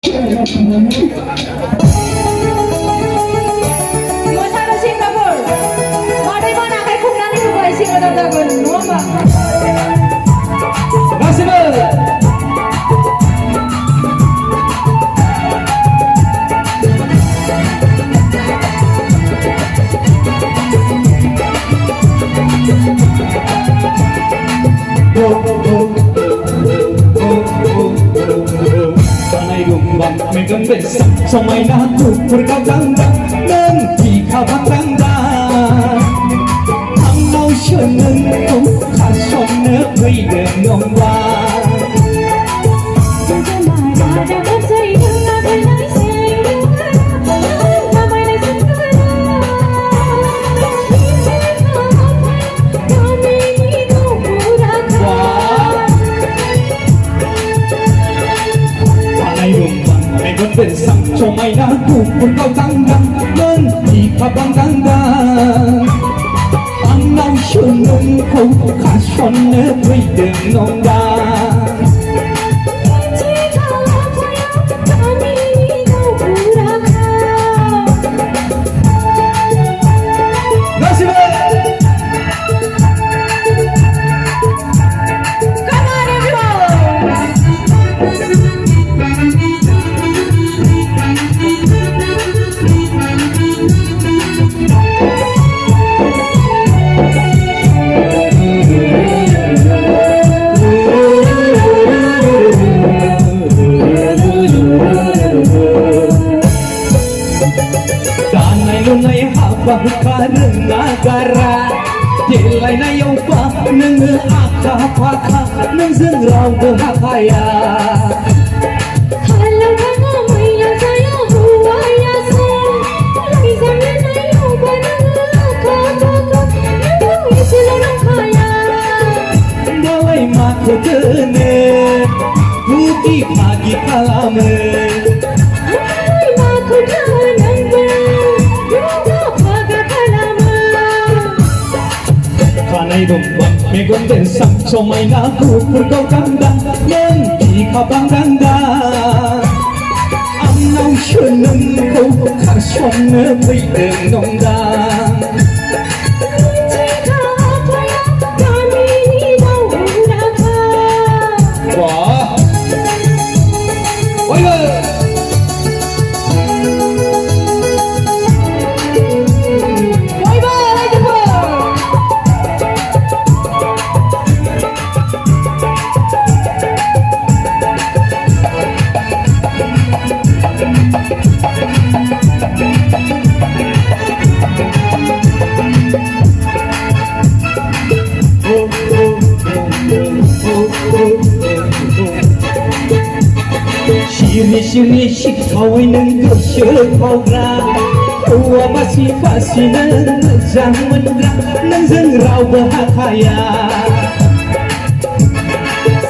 Masyado Singapore. Mari mo na kay kung nani ko ay Singapore. Mama. Possible. Sanay gumbang may gambesa sa may natupur ka ganda ng di ka maganda ang notion ng kung kasyon na pwede nung ba Bensang comay na kupur kau tanggang dan di kabang ganggang ang notion ng kung kasyon na pwede nung ba Lunay habang karang nagara Tilay na yaw pa nang akapaka Nang zengraw bahaya Halang ka nga may sa'yo buwaya son Lagi sa na yaw pa nang akapaka Nang isila ng kaya Dalay makutunin Buti pagi kalamin Kanay rumbang may gondensang somay na kupur kau ganda yang di kabang ganda ang notion ng kau kasyon na pwede nung da Wah! Wah! Sini-sini sikaway ng kasyakaw Uwa basi-basi ng zaman Nang zengraw bahakaya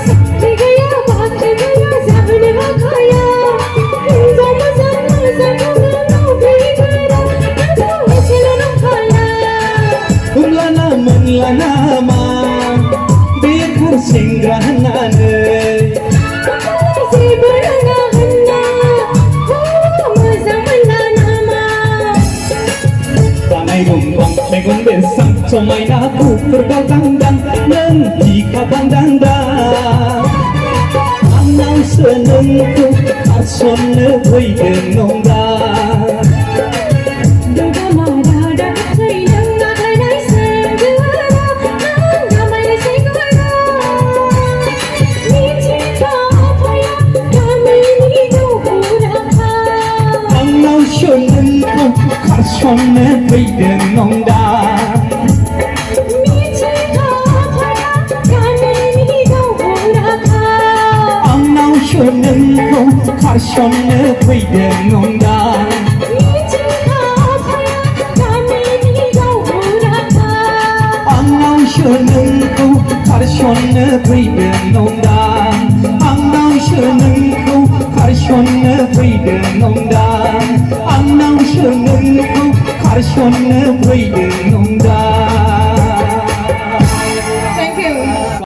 Sakti gaya, bakti gaya, sabi ni makaya Hingga masama-sama ng bigara Nang isila ng kaya Kung lanaman Bikar singgah nanay Rumbang may gondensang somay na kupur kau tanggang nang di kabang ganda ang notion ng kung kasyon na pwede nung ba kasyon na pwede nung da ang notion ng kung kasyon na pwede nung da ang notion ng kung kasyon na pwede nung da ang notion ng kung kasyon na pwede nung da ang notion ng kung kasyon na pwede nung da